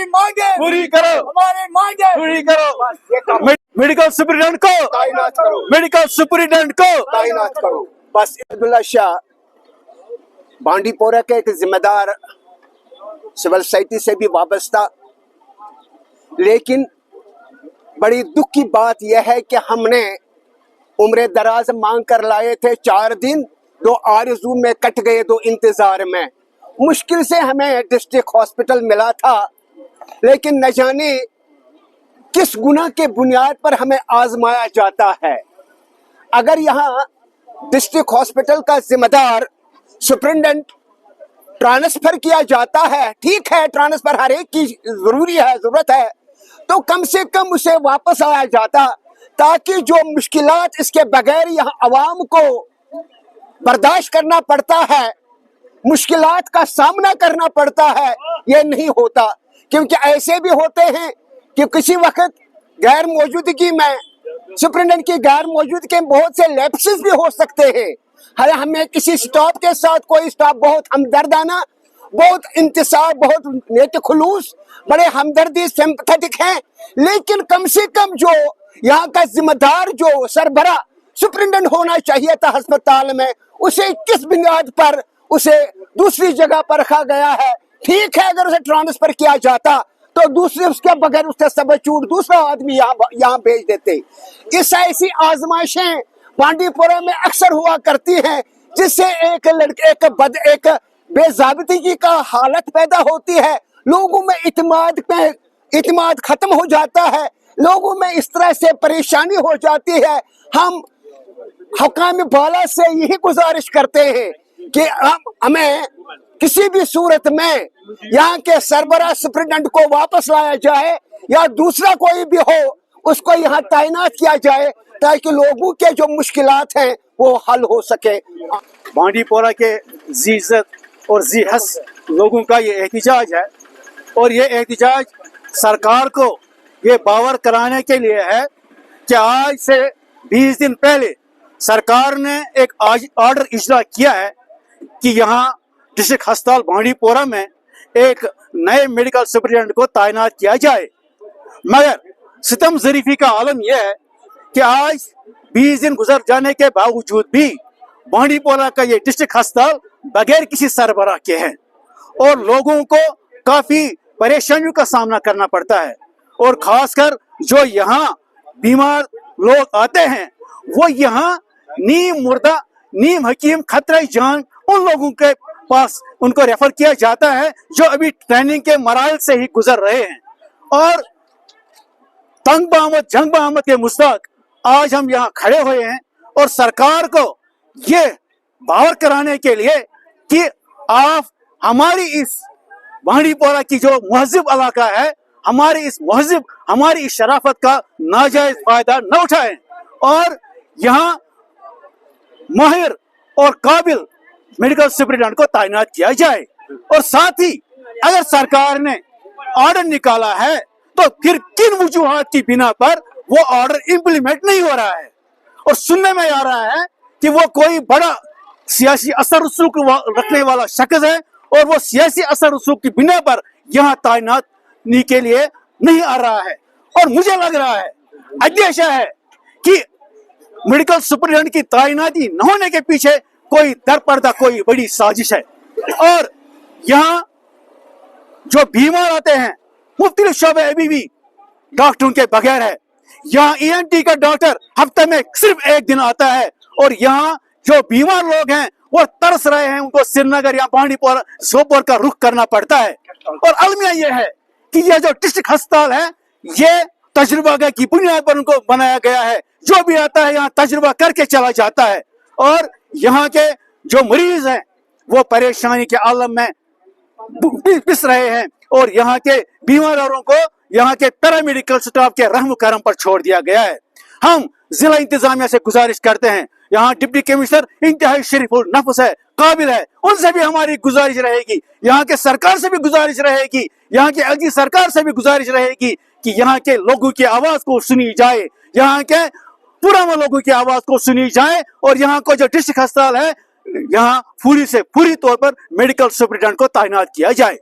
हमारी मांगे पूरी करो, हमारी मांगे पूरी करो। मेडिकल सुपरिटेंडेंट को तैनात करो, मेडिकल सुपरिटेंडेंट को तैनात करो। बस अब्दुल्ला शाह बांडीपोरा के एक जिम्मेदार, सिविल सोसाइटी से भी वाबस्ता, लेकिन बड़ी दुख की बात यह है कि हमने उम्र दराज मांग कर लाए थे 4 दिन, 2 आरज़ू में कट गए, 2 इंतजार में। मुश्किल से हमें डिस्ट्रिक्ट हॉस्पिटल मिला था, लेकिन न जाने किस गुनाह के बुनियाद पर हमें आजमाया जाता है। अगर यहाँ डिस्ट्रिक्ट हॉस्पिटल का जिम्मेदार सुपरिटेंडेंट ट्रांसफर किया जाता है, ठीक है, ट्रांसफर हर एक की जरूरत है, तो कम से कम उसे वापस आया जाता, ताकि जो मुश्किलात इसके बगैर यहाँ अवाम को बर्दाश्त करना पड़ता है, मुश्किलात का सामना करना पड़ता है, ये नहीं होता। क्योंकि ऐसे भी होते हैं कि किसी वक्त गैर मौजूदगी में, सुपरिटेंडेंट की गैर मौजूदगी में बहुत से लैप्सेस भी हो सकते हैं। हमें किसी स्टाफ के साथ कोई स्टाफ बहुत हमदर्दाना, बहुत इंतसाब, बहुत नेक खुलूस, बड़े हमदर्दी सिंपैथेटिक हैं, लेकिन कम से कम जो यहाँ का जिम्मेदार, जो सरबरा सुपरिटेंडेंट होना चाहिए था अस्पताल में, उसे किस बुनियाद पर उसे दूसरी जगह पर रखा गया है। ठीक है, अगर उसे ट्रांसफर किया जाता तो दूसरे उसके बगैर उसका सबचूट दूसरा आदमी यहाँ भेज देते। इस ऐसी आजमाइशें बांडीपोरा में अक्सर हुआ करती हैं, जिससे एक बेज़ाबितगी का हालत पैदा होती है, लोगों में इत्मीनान खत्म हो जाता है, लोगों में इस तरह से परेशानी हो जाती है। हम हुकाम बाला से यही गुजारिश करते हैं कि हमें किसी भी सूरत में यहाँ के सरबरा सुपरिटेंडेंट को वापस लाया जाए, या दूसरा कोई भी हो उसको यहाँ तैनात किया जाए, ताकि लोगों के जो मुश्किलात हैं वो हल हो सके। बांडीपोरा के जी इज्जत और जी हस लोगों का ये एहतिजाज है, और ये एहतिजाज सरकार को ये बावर कराने के लिए है कि आज से 20 दिन पहले सरकार ने एक ऑर्डर इजरा किया है कि यहाँ डिस्ट्रिक्ट अस्पताल बांडीपोरा में एक नए मेडिकल सुपरिटेंडेंट को तैनात किया जाए। मगर सितम ज़रीफी का आलम यह है कि आज 20 दिन गुजर जाने के बावजूद भी बांडीपोरा का ये डिस्ट्रिक्ट अस्पताल बगैर किसी सरबराह के है, और लोगों को काफी परेशानियों का सामना करना पड़ता है। और खासकर जो यहाँ बीमार लोग आते हैं, वो यहाँ नीम मुर्दा, नीम हकीम, खतरा जान उन लोगों के पास उनको रेफर किया जाता है जो अभी ट्रेनिंग के मराइल से ही गुजर रहे हैं। और तंग बहामत, जंग बहामत के मुस्ताक आज हम यहाँ खड़े हुए हैं, और सरकार को ये बावर कराने के लिए कि आप हमारी इस बांडीपोरा की जो महजिब इलाका है, हमारी इस शराफत का नाजायज फायदा न उठाएं, और यहाँ माहिर और काबिल मेडिकल सुपरिटेंडेंट को तैनात किया जाए। और साथ ही अगर सरकार ने ऑर्डर निकाला है तो फिर किन वजूहात की बिना पर वो ऑर्डर इम्प्लीमेंट नहीं हो रहा है। और सुनने में आ रहा है कि वो कोई बड़ा सियासी असर रसूख रखने वाला शख्स है, और वो सियासी असर रसूख की बिना पर यहाँ तैनात के लिए नहीं आ रहा है। और मुझे लग रहा है, अंदेशा है कि मेडिकल सुपरिटेंडेंट की तैनाती न होने के पीछे कोई दरपर्दा कोई बड़ी साजिश है। और यहाँ जो बीमार आते हैं, मुख्तलिफ शोबे अभी भी डॉक्टरों के बगैर है। यहाँ ENT का डॉक्टर हफ्ते में सिर्फ 1 दिन आता है, और यहाँ जो बीमार लोग हैं वो तरस रहे हैं, उनको श्रीनगर या बांडीपोरा, सोपोर का रुख करना पड़ता है। और अलमिया ये है कि ये जो डिस्ट्रिक्ट अस्पताल है, ये तजुर्बा की बुनियाद पर उनको बनाया गया है। जो भी आता है यहाँ तजुर्बा करके चला जाता है, और यहाँ के जो मरीज हैं वो परेशानी के आलम में पिस रहे हैं, और यहाँ के बीमारों को यहाँ के पैरामेडिकल स्टाफ के रहम करम पर छोड़ दिया गया है। हम जिला इंतजामिया से गुजारिश करते हैं, यहाँ डिप्टी कमिश्नर इंतहाई शरीफुल नफ्स है, काबिल है, उनसे भी हमारी गुजारिश रहेगी, यहाँ के सरकार से भी गुजारिश रहेगी, यहाँ के LG सरकार से भी गुजारिश रहेगी कि यहाँ के लोगों की आवाज को सुनी जाए, यहाँ के पुराने लोगों की आवाज को सुनी जाए, और यहाँ को जो डिस्ट्रिक्ट अस्पताल है, यहाँ पूरी तौर पर मेडिकल सुपरिटेंडेंट को तैनात किया जाए।